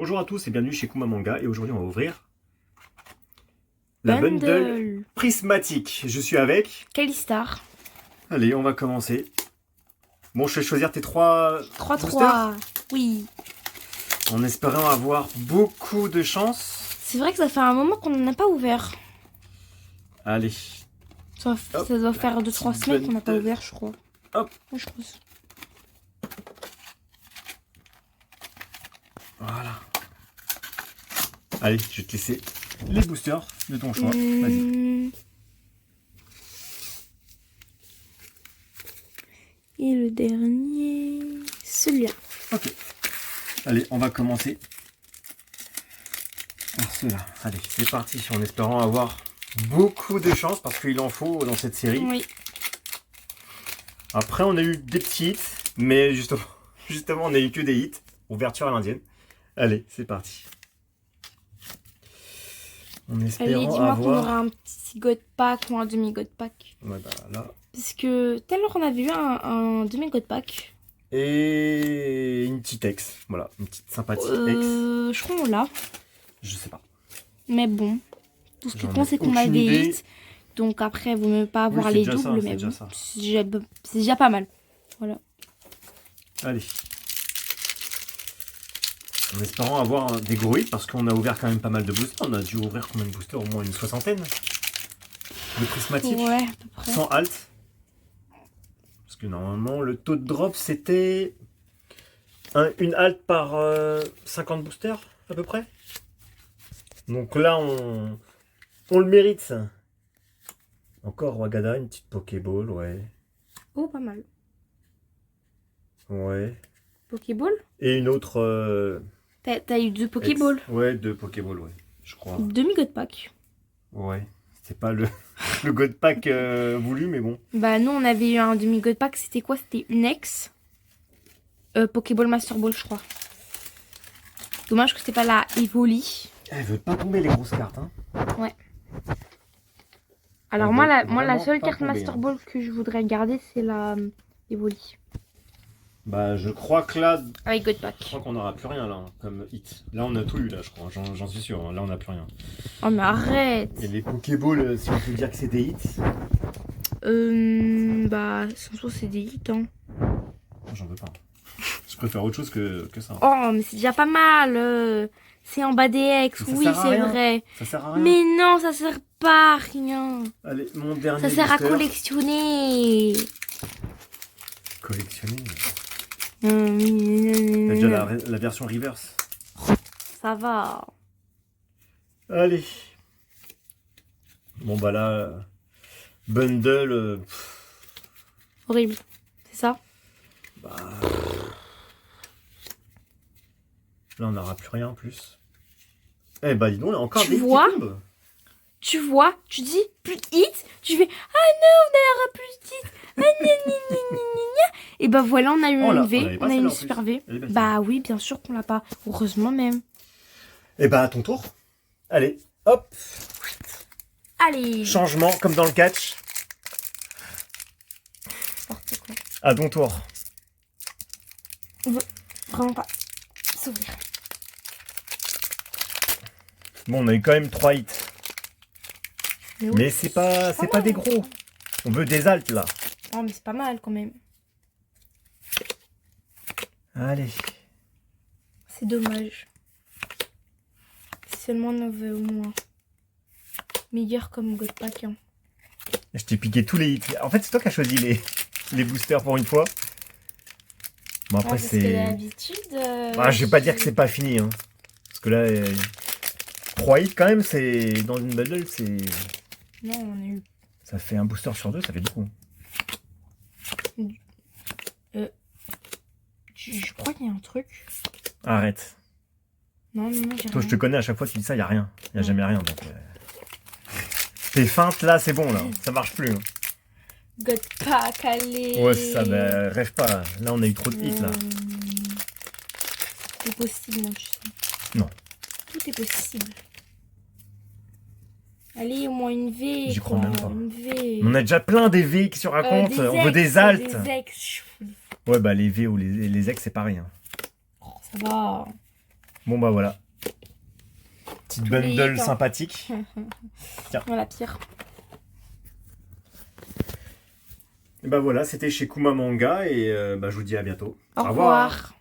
Bonjour à tous et bienvenue chez Kuma Manga et aujourd'hui on va ouvrir la bundle prismatique. Je suis avec Kalistar. Allez, on va commencer. Bon, je vais choisir tes 3 3-3. Oui. En espérant avoir beaucoup de chance. C'est vrai que ça fait un moment qu'on n'en a pas ouvert. Allez. Ça doit faire 2-3 semaines qu'on n'a pas ouvert, je crois. Hop. Ouais, je pense. Voilà. Allez, je vais te laisser les boosters de ton choix. Vas-y. Et le dernier, celui-là. Ok. Allez, on va commencer par ceux-là. Allez, c'est parti, en espérant avoir beaucoup de chance, parce qu'il en faut dans cette série. Oui. Après, on a eu des petits hits, mais justement, on n'a eu que des hits. Ouverture à l'indienne. Allez, c'est parti. En espérant Allez, dis-moi qu'on avoir... aura un petit God Pack ou un demi-God Pack. Ouais, bah là... Parce que tout à l'heure, on avait eu un demi-God Pack. Et une petite ex. Voilà, une petite sympathique ex. Je crois qu'on l'a. Je sais pas. Mais bon, tout ce qui J'en ai compte, c'est qu'on a aucune des idée. hits. Donc après, vous ne pas avoir c'est les déjà ça, doubles, c'est mais déjà bon, ça. c'est déjà pas mal. Voilà. Allez. En espérant avoir des gros hits, parce qu'on a ouvert quand même pas mal de boosters. On a dû ouvrir combien de boosters? Au moins une 60aine de prismatiques. Ouais, à peu près. Sans halt. Parce que normalement, le taux de drop, c'était une halt par 50 boosters, à peu près. Donc là, on le mérite, ça. Encore Wagada, une petite Pokéball, ouais. Oh, pas mal. Ouais. Pokéball? Et une autre... T'as eu 2 Pokéball? Ouais, 2 Pokéball, ouais. Je crois. Demi-God Pack. Ouais. C'est pas le God Pack voulu, mais bon. Bah, nous, on avait eu un demi-God Pack. C'était quoi? C'était une ex. Pokéball Master Ball, je crois. Dommage que c'était pas la Evoli. Elle veut pas tomber les grosses cartes, hein. Ouais. Alors, Elle moi, veut la vraiment seule pas carte tomber, Master hein. Ball que je voudrais garder, c'est la Evoli. Bah, je crois que là... Avec God Je Pack. crois qu'on n'aura plus rien, là, hein, comme hit. Là, on a tout eu, là, je crois. J'en suis sûr. Hein. Là, on n'a plus rien. Oh, mais arrête. Et les Pokéballs, si on peut dire que c'est des hits... Bah, sans soi, c'est des hits, hein. J'en veux pas. Je préfère autre chose que ça. Oh, mais c'est déjà pas mal. C'est en bas des ex, Ça oui, sert à c'est rien. vrai. Ça sert à rien. Mais non, ça sert pas à rien. Allez, mon dernier Ça sert à booster. collectionner. Collectionner. T'as déjà la version reverse. Ça va. Allez. Bon, bah là... bundle... Horrible. C'est ça? bah... Là, on n'aura plus rien en plus. Eh bah, dis donc, il y a encore Tu des hits qui vois tombent. Tu vois, tu dis plus de hits, tu fais ah non, on n'aura plus de hits. Ah, gna, gna, gna, gna, gna. Et bah voilà, on a eu Oh là, une on V, l'avait pas on a eu celle-là, une en plus. super V. Elle est belle, Bah oui, bien sûr qu'on l'a pas. Heureusement même. Eh bah, à ton tour. Allez, hop. Allez. Changement, comme dans le catch. N'importe quoi. À ton tour. On veut vraiment pas s'ouvrir. Bon, on a eu quand même 3 hits. Mais, Mais c'est pas des gros. On veut des altes, là. Oh, mais c'est pas mal quand même. Allez. C'est dommage. Seulement 9 au moins. Meilleur comme God Pack. Hein. Je t'ai piqué tous les hits. En fait, c'est toi qui as choisi les boosters pour une fois. Bon, après, parce que c'est... d'habitude. Ah, je vais pas dire que c'est pas fini. Hein. Parce que là, 3 hits, quand même, c'est... Dans une bundle, c'est... Non, on a eu. Ça fait un booster sur 2, ça fait beaucoup. Je crois qu'il y a un truc. Arrête. Non, j'ai Toi, je te rien. connais, à chaque fois, tu dis ça, il n'y a rien. Il n'y a jamais rien, donc... Tes feintes, là, c'est bon, là. Ça marche plus. Hein. God Pack, allez. Ouais, c'est ça, bah, rêve pas. Là, on a eu trop de hits, là. Tout est possible, non, tu sais. Non. Tout est possible. Allez, au moins une V. J'y crois quoi, même pas. Une V. On a déjà plein des V qui se racontent. On veut des altes. Des ex. Ouais, bah les V ou les ex, c'est pareil. Hein. Oh, ça va. Bon bah voilà. Petite bundle sympathique. Tiens. Voilà, pire. Et bah voilà, c'était chez Kuma Manga et je vous dis à bientôt. Au revoir.